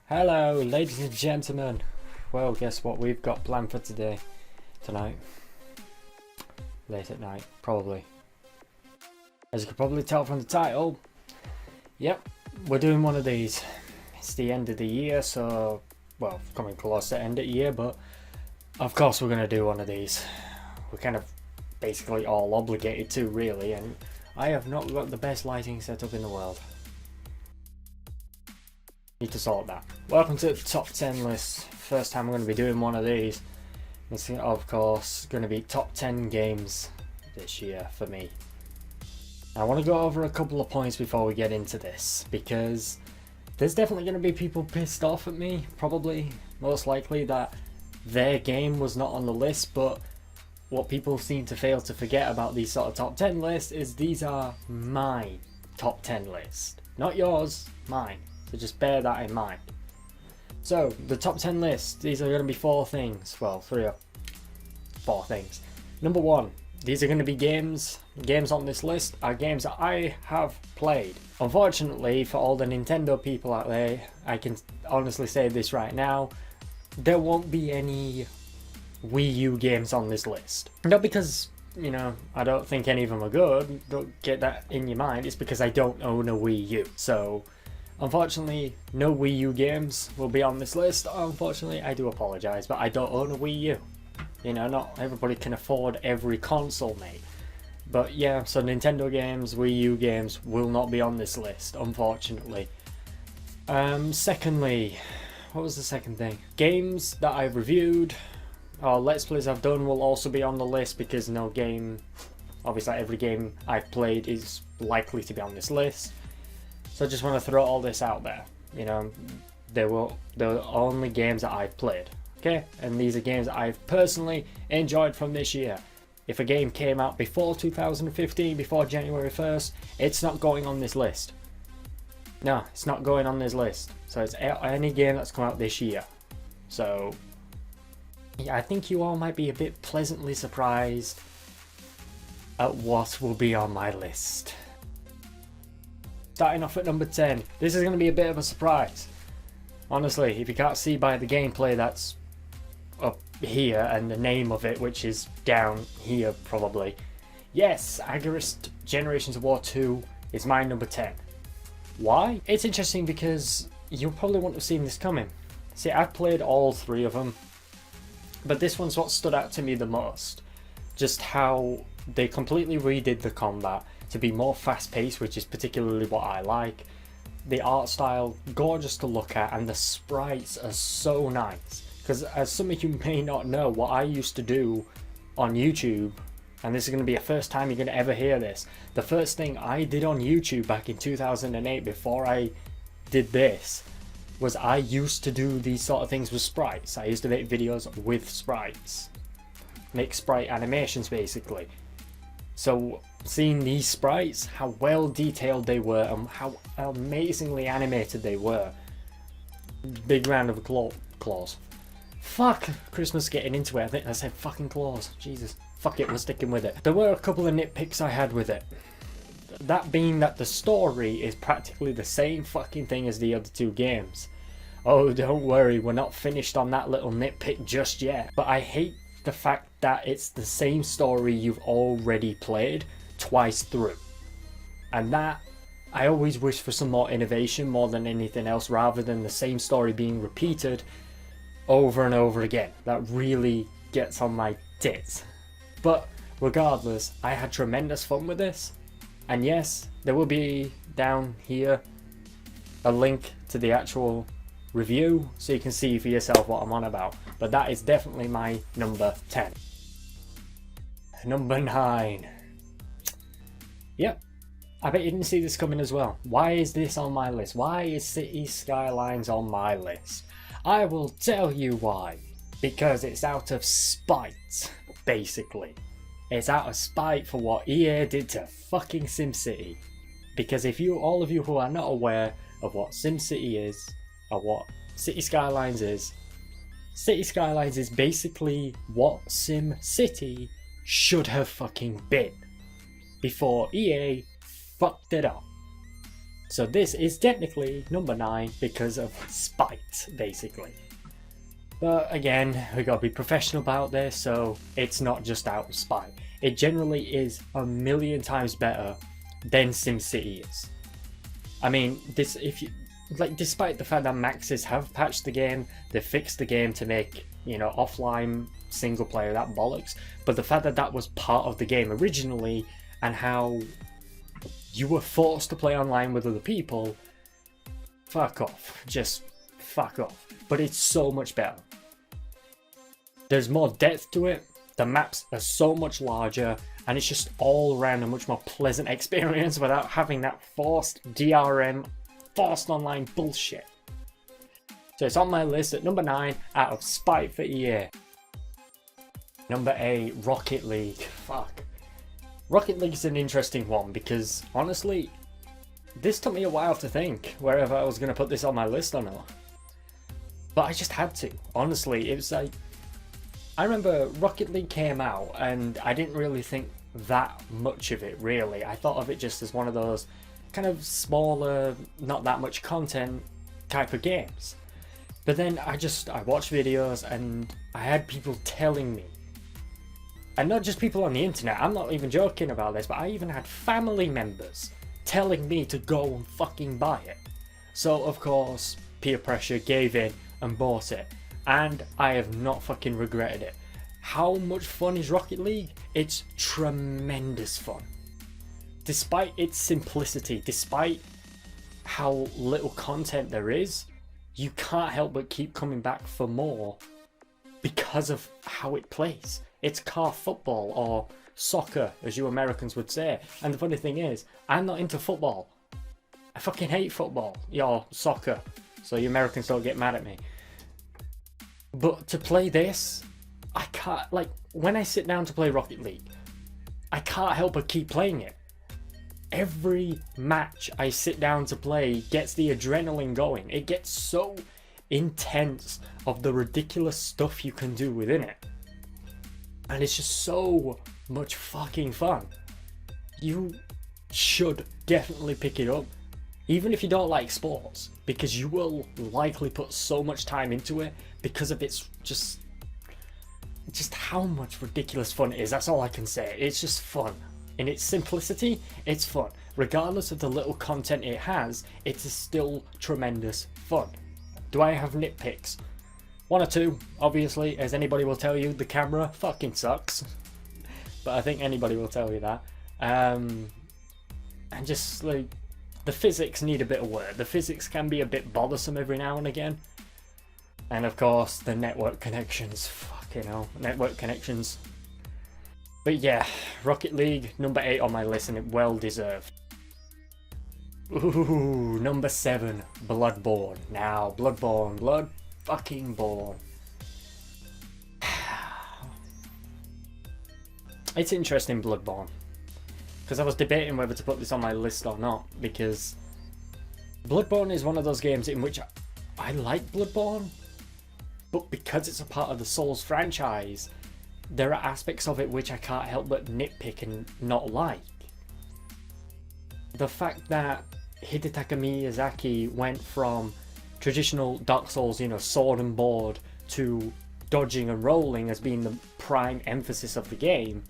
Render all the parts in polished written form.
Hello, ladies and gentlemen. Well, guess what we've got planned for tonight. Late at night, probably. As you can probably tell from the title, yep, we're doing one of these. It's the end of the year, so, well, coming close to the end of the year, but of course we're going to do one of these. We're kind of basically all obligated to, really, and I have not got the best lighting setup in the world. Need to sort that. Welcome to the top 10 list. First time I'm going to be doing one of these. It's of course going to be top 10 games this year for me. I want to go over a couple of points before we get into this, because there's definitely going to be people pissed off at me, probably, most likely, that their game was not on the list. But what people seem to fail to forget about these sort of top 10 lists is these are my top 10 list, not yours, mine. So just bear that in mind. So the top 10 list, these are going to be four things. Well, four things. Number one, these are going to be games. Games on this list are games that I have played. Unfortunately, for all the Nintendo people out there, I can honestly say this right now, there won't be any Wii U games on this list. Not because, you know, I don't think any of them are good, don't get that in your mind, it's because I don't own a Wii U. So unfortunately, no Wii U games will be on this list. Unfortunately, I do apologise, but I don't own a Wii U. You know, not everybody can afford every console, mate. But yeah, so Nintendo games, Wii U games will not be on this list, unfortunately. Secondly, what was the second thing? Games that I've reviewed or Let's Plays I've done will also be on the list, because no game, obviously every game I've played is likely to be on this list. So I just want to throw all this out there. You know, they're only games that I've played, okay? And these are games that I've personally enjoyed from this year. If a game came out before 2015, before January 1st, it's not going on this list. No, it's not going on this list. So it's any game that's come out this year. So yeah, I think you all might be a bit pleasantly surprised at what will be on my list. Starting off at number 10, this is going to be a bit of a surprise. Honestly, if you can't see by the gameplay that's up here and the name of it, which is down here probably. Yes, Agarist Generations of War 2 is my number 10. Why? It's interesting because you probably wouldn't have seen this coming. See, I've played all three of them, but this one's what stood out to me the most. Just how they completely redid the combat to be more fast-paced, which is particularly what I like. The art style, gorgeous to look at, and the sprites are so nice. Because as some of you may not know, what I used to do on YouTube, and this is going to be the first time you're going to ever hear this, the first thing I did on YouTube back in 2008, before I did this, was I used to do these sort of things with sprites. I used to make videos with sprites. Make sprite animations, basically. So seeing these sprites, how well detailed they were and how amazingly animated they were. Big round of applause. Fuck, Christmas getting into it. I think I said fucking claws. Jesus. Fuck it, we're sticking with it. There were a couple of nitpicks I had with it. That being that the story is practically the same fucking thing as the other two games. Oh, don't worry, we're not finished on that little nitpick just yet. But I hate the fact that it's the same story you've already played twice through. And that, I always wish for some more innovation more than anything else, rather than the same story being repeated over and over again. That really gets on my tits. But regardless, I had tremendous fun with this. And yes, there will be down here a link to the actual review so you can see for yourself what I'm on about. But that is definitely my number 10. Number 9. Yep, I bet you didn't see this coming as well. Why is this on my list? Why is City Skylines on my list? I will tell you why. Because it's out of spite, basically. It's out of spite for what EA did to fucking SimCity. Because if all of you who are not aware of what SimCity is, or what City Skylines is basically what SimCity should have fucking been before EA fucked it up. So this is technically number 9 because of spite, basically. But again, we gotta be professional about this, so it's not just out of spite. It generally is a million times better than SimCity is. I mean, despite the fact that Maxis have patched the game, they've fixed the game to make, offline single player that bollocks, but the fact that that was part of the game originally, and how you were forced to play online with other people, fuck off. Just fuck off. But it's so much better. There's more depth to it, the maps are so much larger, and it's just all around a much more pleasant experience without having that forced DRM, forced online bullshit. So it's on my list at number 9 out of spite for EA. Number 8, Rocket League. Fuck. Rocket League is an interesting one because, honestly, this took me a while to think whether I was going to put this on my list or not. But I just had to. Honestly, it was like, I remember Rocket League came out and I didn't really think that much of it, really. I thought of it just as one of those kind of smaller, not that much content type of games. But then I watched videos and I had people telling me, and not just people on the internet, I'm not even joking about this, but I even had family members telling me to go and fucking buy it. So of course, peer pressure, gave in and bought it. And I have not fucking regretted it. How much fun is Rocket League? It's tremendous fun. Despite its simplicity, despite how little content there is, you can't help but keep coming back for more because of how it plays. It's car football, or soccer, as you Americans would say. And the funny thing is, I'm not into football. I fucking hate football, or soccer, so you Americans don't get mad at me. But to play this, I can't, when I sit down to play Rocket League, I can't help but keep playing it. Every match I sit down to play gets the adrenaline going. It gets so intense of the ridiculous stuff you can do within it. And it's just so much fucking fun. You should definitely pick it up, even if you don't like sports, because you will likely put so much time into it because of its just how much ridiculous fun it is. That's all I can say. It's just fun. In its simplicity, it's fun. Regardless of the little content it has, it is still tremendous fun. Do I have nitpicks? 1 or 2, obviously, as anybody will tell you, the camera fucking sucks. But I think anybody will tell you that. And just the physics need a bit of work. The physics can be a bit bothersome every now and again. And of course, the network connections. Fucking hell, network connections. But yeah, Rocket League, number 8 on my list, and it well deserved. Ooh, number 7, Bloodborne. Now, Blood fucking born. It's interesting, Bloodborne, because I was debating whether to put this on my list or not, because Bloodborne is one of those games in which I like Bloodborne, but because it's a part of the Souls franchise, there are aspects of it which I can't help but nitpick and not like. The fact that Hidetaka Miyazaki went from traditional Dark Souls, sword and board, to dodging and rolling as being the prime emphasis of the game,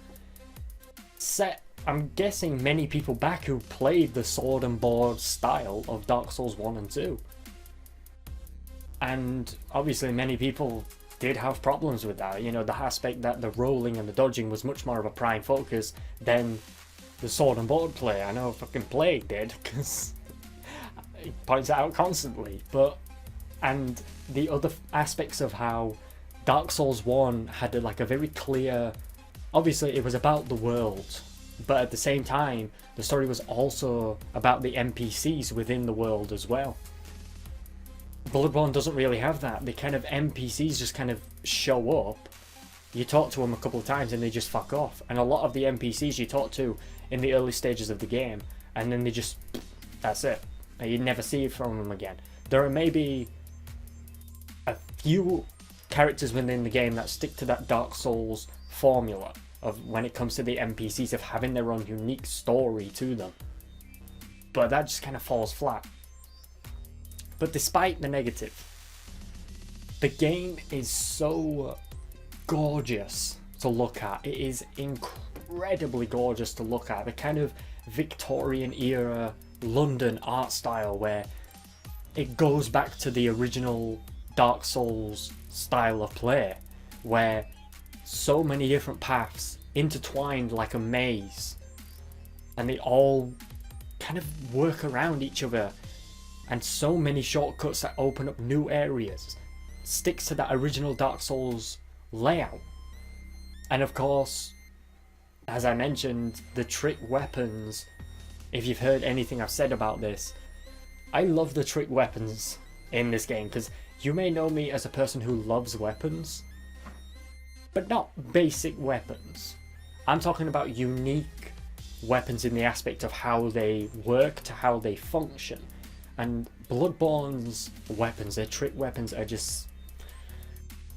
set, I'm guessing, many people back who played the sword and board style of Dark Souls 1 and 2. And obviously many people did have problems with that, the aspect that the rolling and the dodging was much more of a prime focus than the sword and board play. I know fucking Plague did, because he points it out constantly. And the other aspects of how Dark Souls 1 had a very clear, obviously it was about the world, but at the same time the story was also about the NPCs within the world as well. Bloodborne doesn't really have that. The kind of NPCs just kind of show up, you talk to them a couple of times and they just fuck off. And a lot of the NPCs you talk to in the early stages of the game, and then that's it. You never see it from them again. There are maybe a few characters within the game that stick to that Dark Souls formula of when it comes to the NPCs of having their own unique story to them. but that just kind of falls flat. But despite the negative, the game is so gorgeous to look at. It is incredibly gorgeous to look at. The kind of Victorian era London art style where it goes back to the original Dark Souls style of play, where so many different paths intertwined like a maze, and they all kind of work around each other, and so many shortcuts that open up new areas. Sticks to that original Dark Souls layout. And of course, as I mentioned, the trick weapons. If you've heard anything I've said about this, I love the trick weapons in this game, because you may know me as a person who loves weapons, but not basic weapons. I'm talking about unique weapons in the aspect of how they work to how they function. And Bloodborne's weapons, their trick weapons, are just...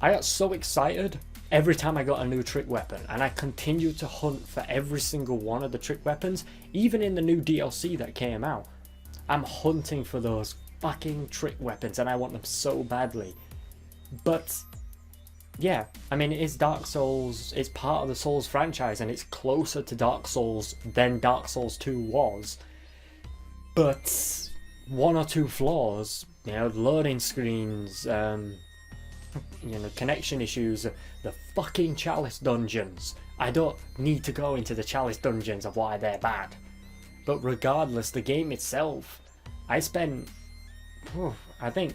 I got so excited every time I got a new trick weapon, and I continued to hunt for every single one of the trick weapons, even in the new DLC that came out. I'm hunting for those fucking trick weapons, and I want them so badly. But yeah, I mean, it is Dark Souls, it's part of the Souls franchise, and it's closer to Dark Souls than Dark Souls 2 was. But one or two flaws, you know, loading screens, you know, connection issues, the fucking Chalice dungeons. I don't need to go into the Chalice dungeons of why they're bad. But regardless, the game itself, I spent, I think,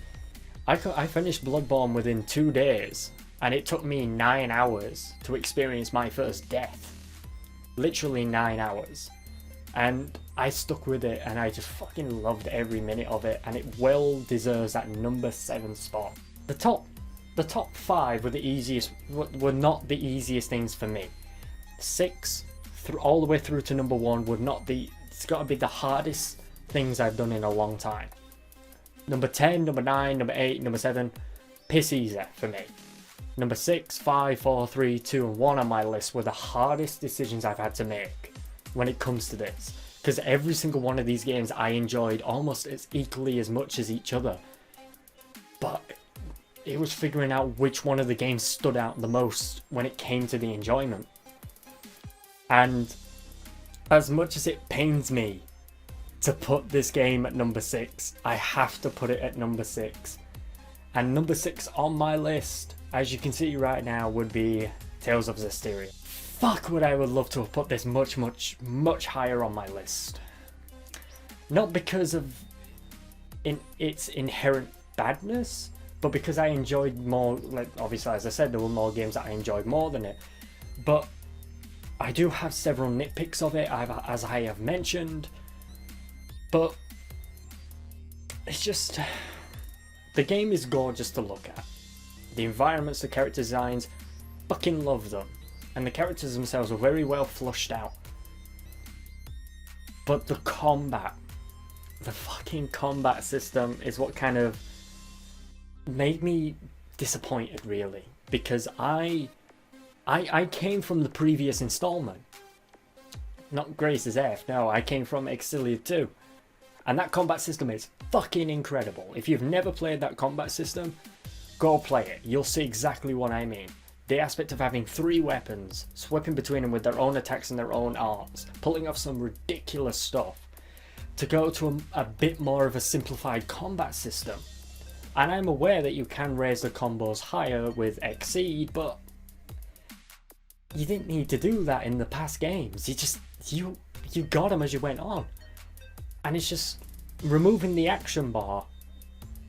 I finished Bloodborne within 2 days, and it took me 9 hours to experience my first death. Literally 9 hours. And I stuck with it, and I just fucking loved every minute of it, and it well deserves that number 7 spot. The top 5 were the easiest, were not the easiest things for me. 6 all the way through to number 1 would not be, it's got to be the hardest things I've done in a long time. Number 10, number 9, number 8, number 7, piss easy for me. Number 6, 5, 4, 3, 2 and 1 on my list were the hardest decisions I've had to make when it comes to this, because every single one of these games I enjoyed almost as equally as much as each other, but it was figuring out which one of the games stood out the most when it came to the enjoyment. And as much as it pains me to put this game at number 6, I have to put it at number 6. And number 6 on my list, as you can see right now, would be Tales of Zestiria. Fuck, would I would love to have put this much higher on my list. Not because of its inherent badness, but because I enjoyed more, like, obviously as I said, there were more games that I enjoyed more than it. But I do have several nitpicks of it, as I have mentioned. But it's just, the game is gorgeous to look at. The environments, the character designs, fucking love them. And the characters themselves are very well flushed out. But the combat, the fucking combat system is what kind of made me disappointed, really. Because I came from the previous installment. Not Grace's F, no, I came from Exiliad 2. And that combat system is fucking incredible. If you've never played that combat system, go play it. You'll see exactly what I mean. The aspect of having 3 weapons, swapping between them with their own attacks and their own arts, pulling off some ridiculous stuff, to go to a bit more of a simplified combat system. And I'm aware that you can raise the combos higher with Exceed, but you didn't need to do that in the past games. You got them as you went on. And it's just removing the action bar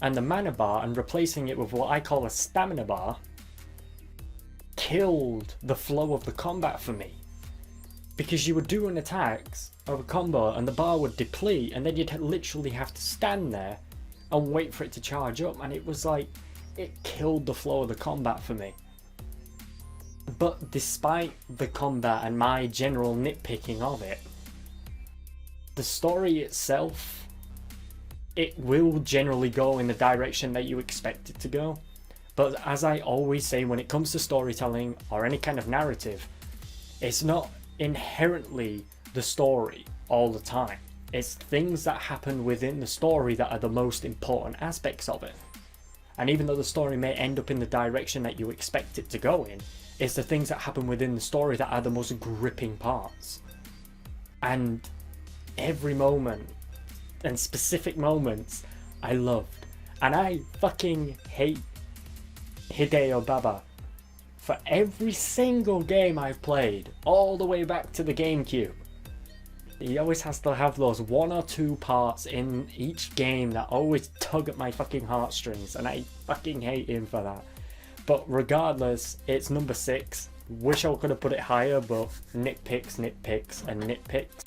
and the mana bar and replacing it with what I call a stamina bar killed the flow of the combat for me. Because you were doing attacks of a combo and the bar would deplete, and then you'd literally have to stand there and wait for it to charge up, and it was like, it killed the flow of the combat for me. But despite the combat and my general nitpicking of it, the story itself, it will generally go in the direction that you expect it to go. But as I always say, when it comes to storytelling or any kind of narrative, it's not inherently the story all the time. It's things that happen within the story that are the most important aspects of it. And even though the story may end up in the direction that you expect it to go in, it's the things that happen within the story that are the most gripping parts. And every moment, and specific moments, I loved. And I fucking hate Hideo Baba for every single game I've played, all the way back to the GameCube. He always has to have those 1 or 2 parts in each game that always tug at my fucking heartstrings, and I fucking hate him for that. But regardless, it's number 6. Wish I could have put it higher, but nitpicks, and nitpicks.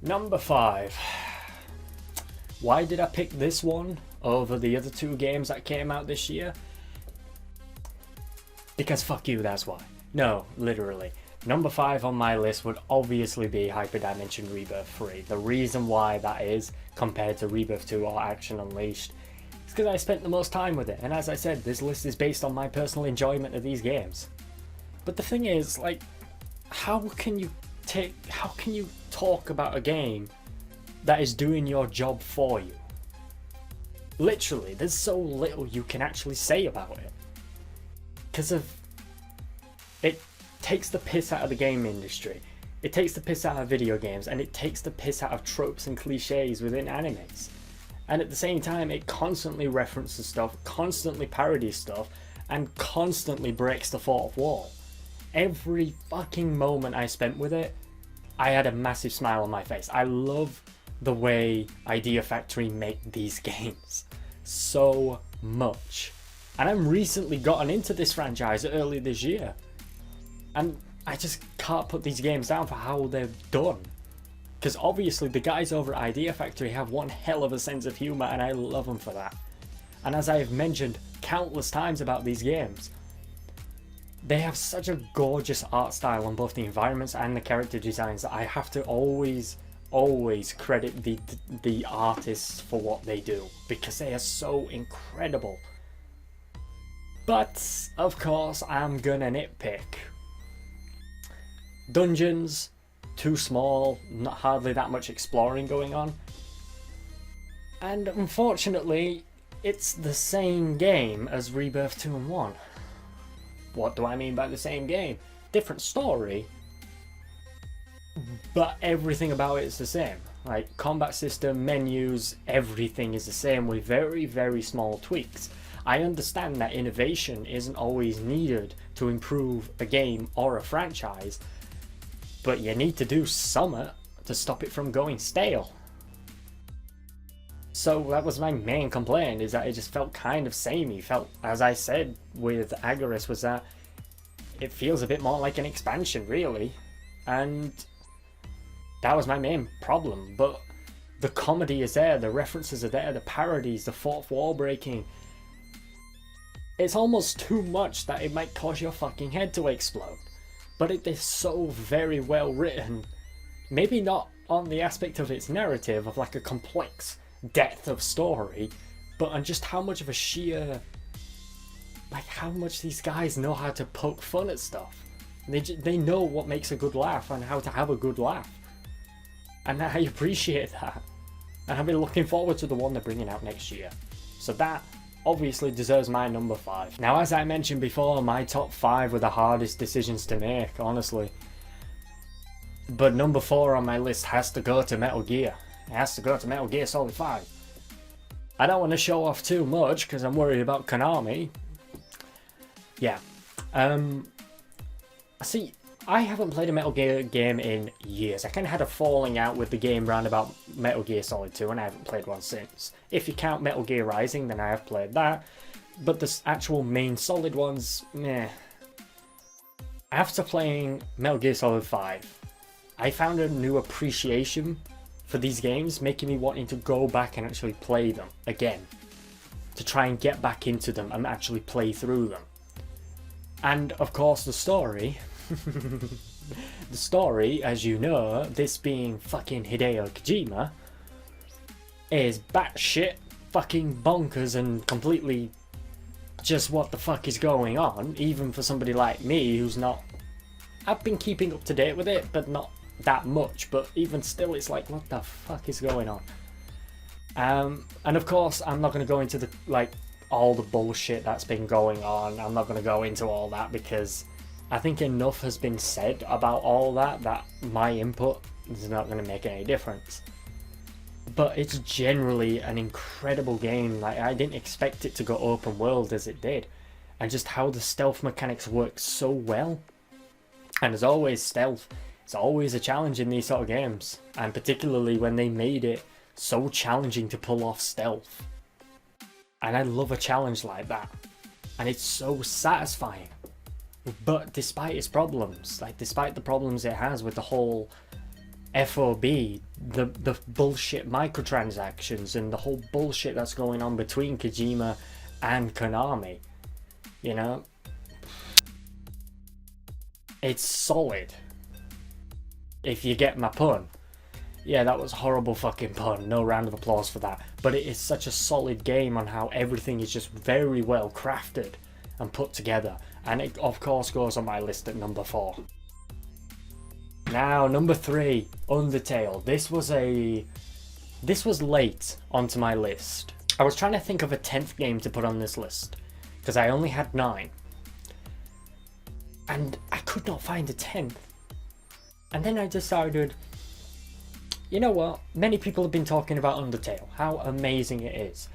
Number 5. Why did I pick this one over the other 2 games that came out this year? Because fuck you, that's why. No, literally. Number 5 on my list would obviously be Hyperdimension Rebirth 3. The reason why that is, compared to Rebirth 2 or Action Unleashed, is because I spent the most time with it. And as I said, this list is based on my personal enjoyment of these games. But the thing is, like, how can you talk about a game that is doing your job for you? Literally, there's so little you can actually say about it. Because of it takes the piss out of the game industry, it takes the piss out of video games, and it takes the piss out of tropes and cliches within animes. And at the same time, it constantly references stuff, constantly parodies stuff, and constantly breaks the fourth wall. Every fucking moment I spent with it, I had a massive smile on my face. I love the way Idea Factory make these games so much. And I'm recently gotten into this franchise early this year. And I just can't put these games down for how they're done. Because obviously the guys over at Idea Factory have one hell of a sense of humour, and I love them for that. And as I've mentioned countless times about these games, they have such a gorgeous art style on both the environments and the character designs that I have to always credit the artists for what they do, because they are so incredible. But of course I'm gonna nitpick. Dungeons, too small, not hardly that much exploring going on. And unfortunately, it's the same game as Rebirth 2 and 1. What do I mean by the same game? Different story, but everything about it is the same. Like, combat system, menus, everything is the same with very, very small tweaks. I understand that innovation isn't always needed to improve a game or a franchise, but you need to do something to stop it from going stale. So that was my main complaint, is that it just felt kind of samey. Felt, as I said with Agaris, was that it feels a bit more like an expansion, really. And that was my main problem. But the comedy is there, the references are there, the parodies, the fourth wall breaking. It's almost too much that it might cause your fucking head to explode. But it is so very well written. Maybe not on the aspect of its narrative, of like a complex depth of story, but on just how much of a sheer, like how much these guys know how to poke fun at stuff. They know what makes a good laugh and how to have a good laugh. And I appreciate that. And I've been looking forward to the one they're bringing out next year. So that obviously deserves my number 5. Now, as I mentioned before, my top 5 were the hardest decisions to make, honestly. But number 4 on my list has to go to Metal Gear. It has to go to Metal Gear Solid 5. I don't want to show off too much because I'm worried about Konami. Yeah. See, I haven't played a Metal Gear game in years. I kind of had a falling out with the game round about Metal Gear Solid 2, and I haven't played one since. If you count Metal Gear Rising, then I have played that. But the actual main Solid ones, meh. After playing Metal Gear Solid 5, I found a new appreciation for these games, making me wanting to go back and actually play them again. To try and get back into them and actually play through them. And of course the story... the story, as you know, this being fucking Hideo Kojima, is batshit fucking bonkers and completely just what the fuck is going on, even for somebody like me who's not... I've been keeping up to date with it, but not that much, but even still, it's like, what the fuck is going on? And of course, I'm not going to go into the all the bullshit that's been going on. I'm not going to go into all that because I think enough has been said about all that my input is not going to make any difference. But it's generally an incredible game. Like, I didn't expect it to go open world as it did, and just how the stealth mechanics work so well. And as always, stealth, it's always a challenge in these sort of games, and particularly when they made it so challenging to pull off stealth. And I love a challenge like that, and it's so satisfying. But despite its problems, despite the problems it has with the whole FOB, the bullshit microtransactions and the whole bullshit that's going on between Kojima and Konami, you know, it's solid. If you get my pun. Yeah, that was a horrible fucking pun. No round of applause for that. But it is such a solid game on how everything is just very well crafted and put together. And it, of course, goes on my list at number 4. Now, number 3, Undertale. This was late onto my list. I was trying to think of a 10th game to put on this list, because I only had 9. And I could not find a 10th. And then I decided, you know what? Many people have been talking about Undertale, how amazing it is.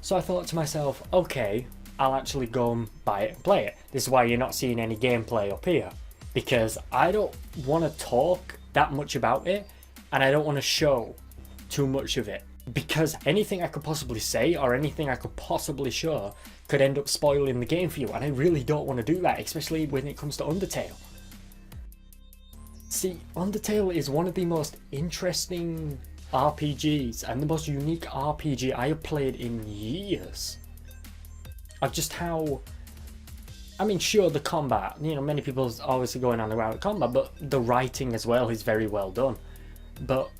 So I thought to myself, okay, I'll actually go and buy it and play it. This is why you're not seeing any gameplay up here, because I don't want to talk that much about it, and I don't want to show too much of it, because anything I could possibly say or anything I could possibly show could end up spoiling the game for you, and I really don't want to do that, especially when it comes to Undertale. See, Undertale is one of the most interesting RPGs and the most unique RPG I have played in years. Of just how, I mean, sure, the combat, you know, many people are obviously going on about combat, but the writing as well is very well done. But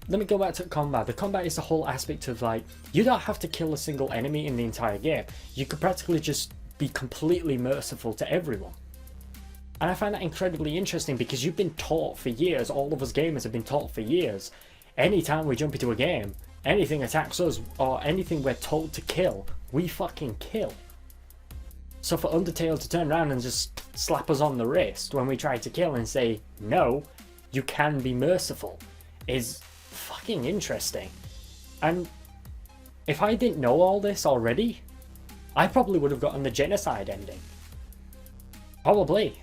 let me go back to combat. The combat is the whole aspect of, like, you don't have to kill a single enemy in the entire game. You could practically just be completely merciful to everyone. And I find that incredibly interesting because you've been taught for years, all of us gamers have been taught for years, anytime we jump into a game, anything attacks us or anything we're told to kill, we fucking kill. So for Undertale to turn around and just slap us on the wrist when we try to kill and say, no, you can be merciful, is fucking interesting. And if I didn't know all this already, I probably would have gotten the genocide ending. Probably.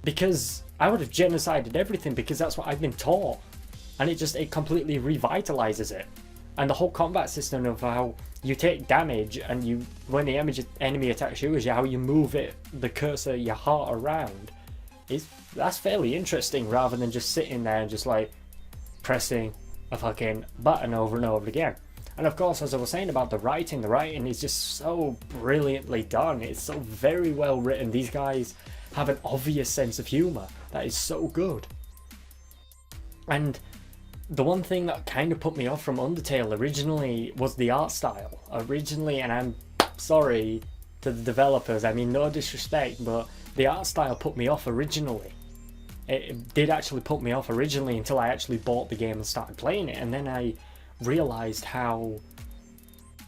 Because I would have genocided everything because that's what I've been taught. And it completely revitalizes it. And the whole combat system of how you take damage and when the enemy attacks you, is how you move the cursor, your heart around. That's fairly interesting rather than just sitting there and just like pressing a fucking button over and over again. And of course, as I was saying about the writing is just so brilliantly done. It's so very well written. These guys have an obvious sense of humour that is so good. And the one thing that kind of put me off from Undertale originally was the art style. And I'm sorry to the developers, I mean no disrespect, but the art style put me off originally. It did actually put me off originally until I actually bought the game and started playing it, and then I realised how,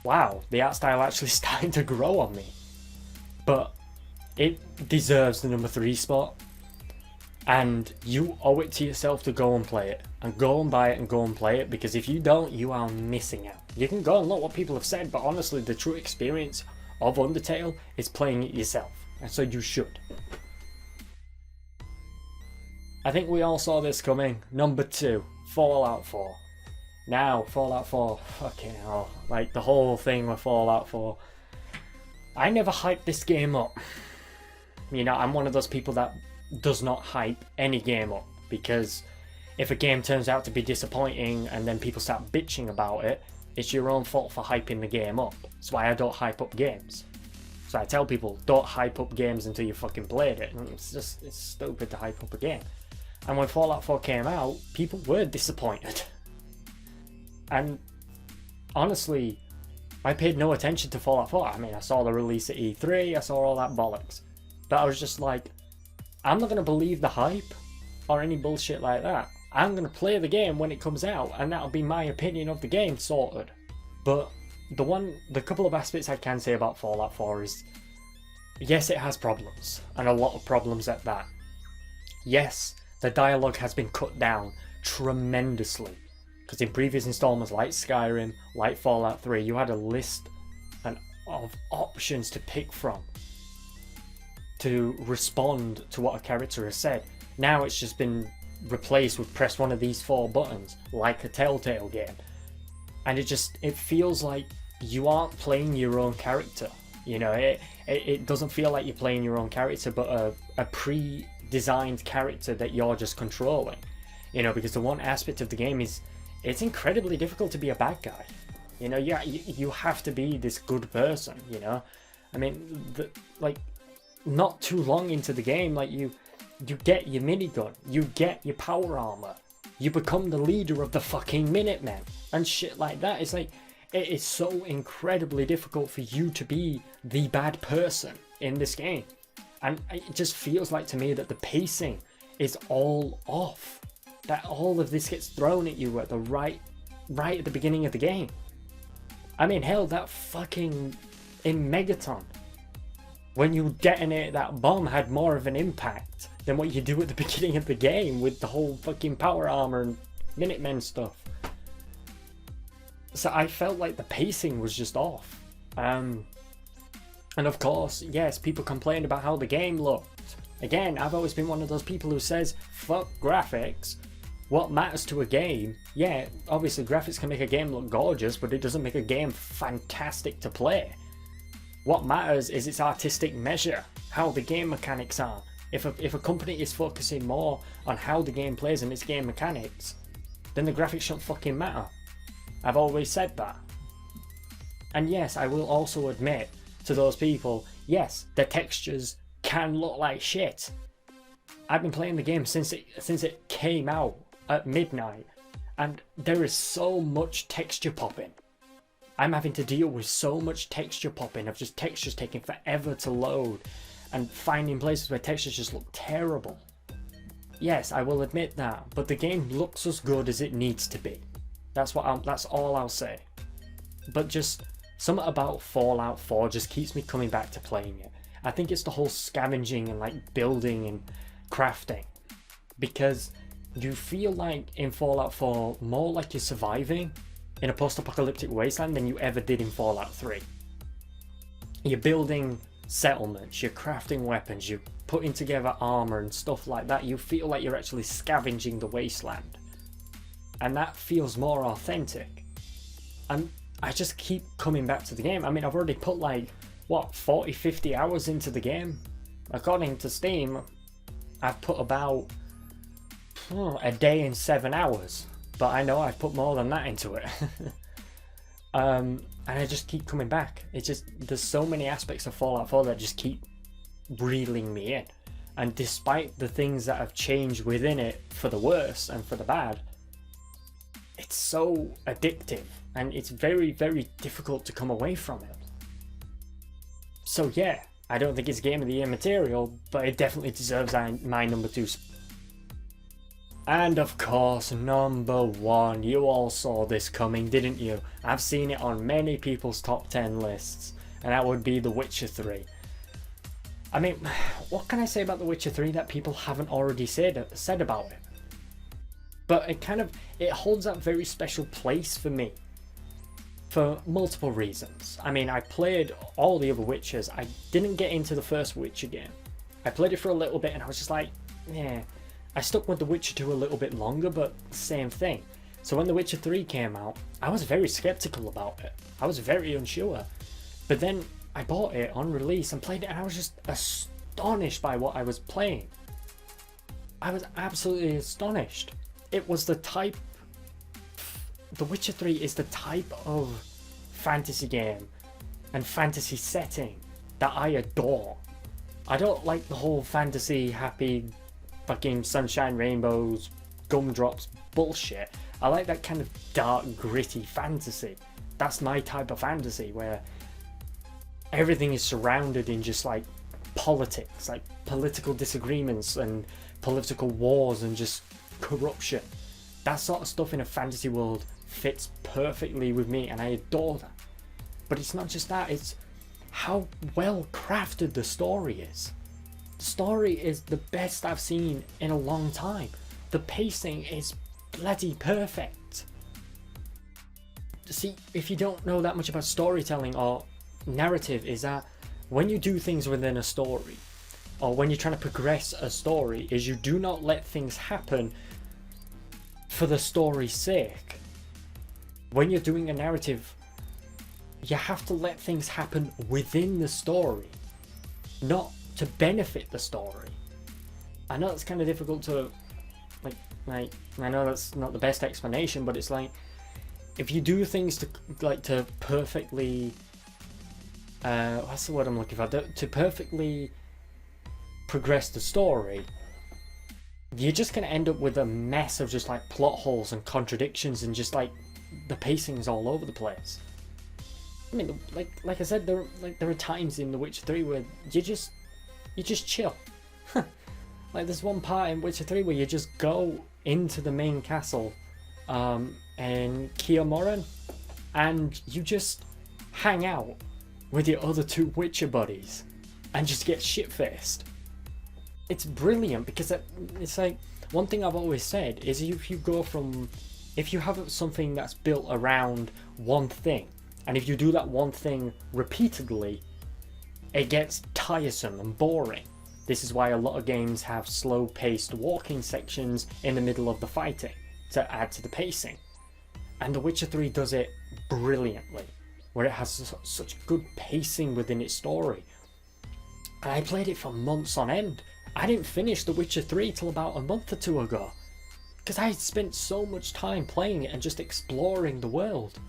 wow, the art style actually starting to grow on me. But it deserves the number 3 spot, and you owe it to yourself to go and play it, and go and buy it and go and play it, because if you don't, you are missing out. You can go and look what people have said, but honestly, the true experience of Undertale is playing it yourself, and so you should. I think we all saw this coming. Number 2, Fallout 4. Now, Fallout 4, fucking hell, like the whole thing with Fallout 4. I never hyped this game up. You know, I'm one of those people that does not hype any game up, because if a game turns out to be disappointing and then people start bitching about it, it's your own fault for hyping the game up. That's why I don't hype up games. So I tell people, don't hype up games until you fucking played it. And it's stupid to hype up a game. And when Fallout 4 came out, people were disappointed. And honestly, I paid no attention to Fallout 4. I mean, I saw the release at E3, I saw all that bollocks. But I was just like, I'm not going to believe the hype or any bullshit like that. I'm going to play the game when it comes out, and that'll be my opinion of the game sorted. But the couple of aspects I can say about Fallout 4 is, yes, it has problems, and a lot of problems at that. Yes, the dialogue has been cut down tremendously, because in previous installments like Skyrim, like Fallout 3, you had a list of options to pick from to respond to what a character has said. Now it's just been replaced with press one of these 4 buttons, like a Telltale game. And it feels like you aren't playing your own character. You know, it doesn't feel like you're playing your own character, but a pre-designed character that you're just controlling. You know, because the one aspect of the game is, it's incredibly difficult to be a bad guy. You know, you have to be this good person, you know? I mean, not too long into the game, like, you get your minigun, you get your power armor, you become the leader of the fucking Minutemen, and shit like that. It's like, it is so incredibly difficult for you to be the bad person in this game. And it just feels like to me that the pacing is all off. That all of this gets thrown at you at the right at the beginning of the game. I mean, hell, that fucking in Megaton, when you detonate that bomb, had more of an impact than what you do at the beginning of the game with the whole fucking power armor and Minutemen stuff. So I felt like the pacing was just off. And of course, yes, people complained about how the game looked. Again, I've always been one of those people who says, fuck graphics. What matters to a game, yeah, obviously graphics can make a game look gorgeous, but it doesn't make a game fantastic to play. What matters is its artistic measure, how the game mechanics are. If a company is focusing more on how the game plays and its game mechanics, then the graphics shouldn't fucking matter. I've always said that. And yes, I will also admit to those people, yes, the textures can look like shit. I've been playing the game since it came out at midnight, and there is so much texture popping. I'm having to deal with so much texture popping of just textures taking forever to load and finding places where textures just look terrible. Yes, I will admit that, but the game looks as good as it needs to be. That's all I'll say. But just something about Fallout 4 just keeps me coming back to playing it. I think it's the whole scavenging and like building and crafting, because you feel like in Fallout 4 more like you're surviving in a post-apocalyptic wasteland than you ever did in Fallout 3. You're building settlements, you're crafting weapons, you're putting together armor and stuff like that. You feel like you're actually scavenging the wasteland, and that feels more authentic. And I just keep coming back to the game. I mean, I've already put like, what, 40-50 hours into the game? According to Steam, I've put about a day and 7 hours, but I know I've put more than that into it. And I just keep coming back. It's just, there's so many aspects of Fallout 4 that just keep reeling me in. And despite the things that have changed within it for the worse and for the bad, it's so addictive, and it's very, very difficult to come away from it. So yeah, I don't think it's Game of the Year material, but it definitely deserves my number 2 spot. And of course, number 1, you all saw this coming, didn't you? I've seen it on many people's top 10 lists, and that would be The Witcher 3. I mean, what can I say about The Witcher 3 that people haven't already said about it? But it holds that very special place for me, for multiple reasons. I mean, I played all the other Witchers. I didn't get into the first Witcher game. I played it for a little bit and I was just like, yeah. I stuck with The Witcher 2 a little bit longer, but same thing. So when The Witcher 3 came out, I was very skeptical about it. I was very unsure. But then I bought it on release and played it, and I was just astonished by what I was playing. I was absolutely astonished. It was the type... The Witcher 3 is the type of fantasy game and fantasy setting that I adore. I don't like the whole fantasy happy fucking sunshine, rainbows, gumdrops bullshit. I like that kind of dark, gritty fantasy. That's my type of fantasy, where everything is surrounded in just like politics, like political disagreements and political wars and just corruption. That sort of stuff in a fantasy world fits perfectly with me, and I adore that. But it's not just that, it's how well crafted the story is. The story is the best I've seen in a long time. The pacing is bloody perfect. See, if you don't know that much about storytelling or narrative, is that when you do things within a story, or when you're trying to progress a story, is you do not let things happen for the story's sake. When you're doing a narrative, you have to let things happen within the story, not to benefit the story. I know it's kind of difficult to like I know that's not the best explanation, but it's like if you do things to perfectly what's the word I'm looking for, to perfectly progress the story, you're just going to end up with a mess of just like plot holes and contradictions, and just like the pacing's all over the place. I mean, like I said, there are times in The Witcher 3 where you just chill. Like there's one part in Witcher 3 where you just go into the main castle in Keir and you just hang out with your other two Witcher buddies and just get shit-faced. It's brilliant because it's like, one thing I've always said is if you have something that's built around one thing, and if you do that one thing repeatedly, it gets tiresome and boring. This is why a lot of games have slow-paced walking sections in the middle of the fighting to add to the pacing. And The Witcher 3 does it brilliantly, where it has such good pacing within its story. And I played it for months on end. I didn't finish The Witcher 3 till about a month or two ago, because I had spent so much time playing it and just exploring the world.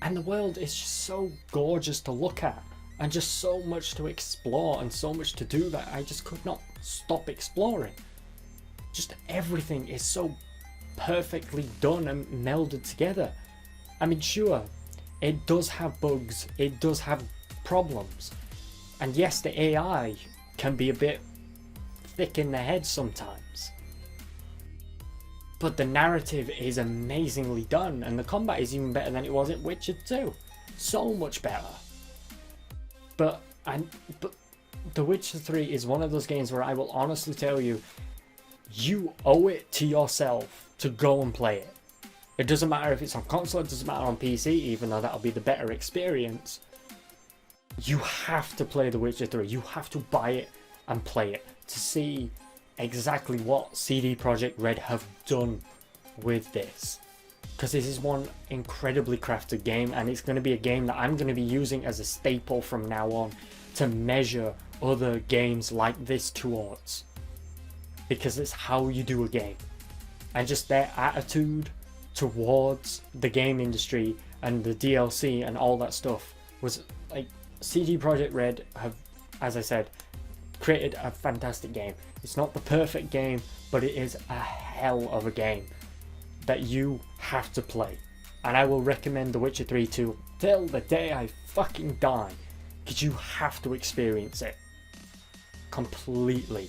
And the world is just so gorgeous to look at, and just so much to explore and so much to do that I just could not stop exploring. Just everything is so perfectly done and melded together. I mean, sure, it does have bugs, it does have problems, and yes, the AI can be a bit thick in the head sometimes, but the narrative is amazingly done, and the combat is even better than it was at Witcher 2. So much better. But The Witcher 3 is one of those games where I will honestly tell you, you owe it to yourself to go and play it. It doesn't matter if it's on console, it doesn't matter on PC, even though that'll be the better experience. You have to play The Witcher 3. You have to buy it and play it to see exactly what CD Projekt Red have done with this. Because this is one incredibly crafted game, and it's going to be a game that I'm going to be using as a staple from now on to measure other games like this towards. Because it's how you do a game. And just their attitude towards the game industry and the DLC and all that stuff was like, CD Projekt Red have, as I said, created a fantastic game. It's not the perfect game, but it is a hell of a game that you have to play. And I will recommend The Witcher 3 to till the day I fucking die, because you have to experience it completely.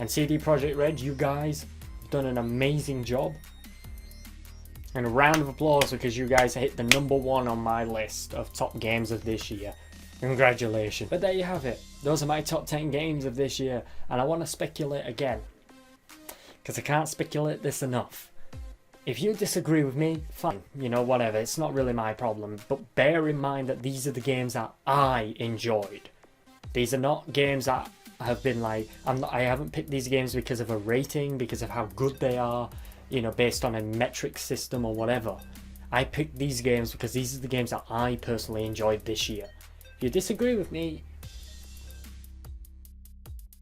And CD Projekt Red, you guys have done an amazing job. And a round of applause, because you guys hit the #1 on my list of top games of this year. Congratulations. But there you have it. Those are my top 10 games of this year. And I want to speculate again, because I can't speculate this enough. If you disagree with me, fine, you know, whatever, it's not really my problem. But bear in mind that these are the games that I enjoyed. These are not games that have been like, I haven't picked these games because of a rating, because of how good they are, you know, based on a metric system or whatever. I picked these games because these are the games that I personally enjoyed this year. If you disagree with me,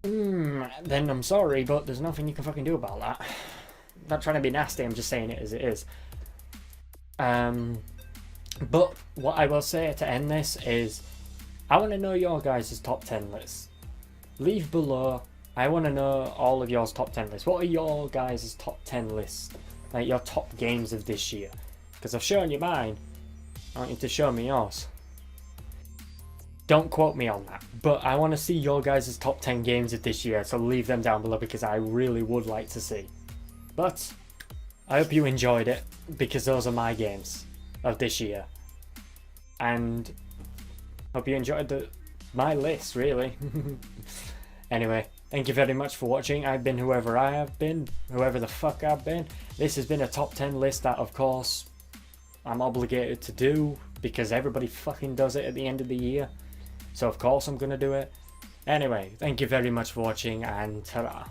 then I'm sorry, but there's nothing you can fucking do about that. I'm not trying to be nasty, I'm just saying it as it is. But what I will say to end this is, I want to know your guys' top 10 lists. Leave below. I want to know all of yours top 10 lists. What are your guys' top 10 lists? Like your top games of this year? Because I've shown you mine. I want you to show me yours. Don't quote me on that, but I want to see your guys' top 10 games of this year, so leave them down below because I really would like to see. But I hope you enjoyed it, because those are my games of this year. And hope you enjoyed my list, really. Anyway, thank you very much for watching. I've been whoever I have been, whoever the fuck I've been. This has been a top 10 list that, of course, I'm obligated to do because everybody fucking does it at the end of the year. So of course I'm gonna do it. Anyway, thank you very much for watching, and ta-ra.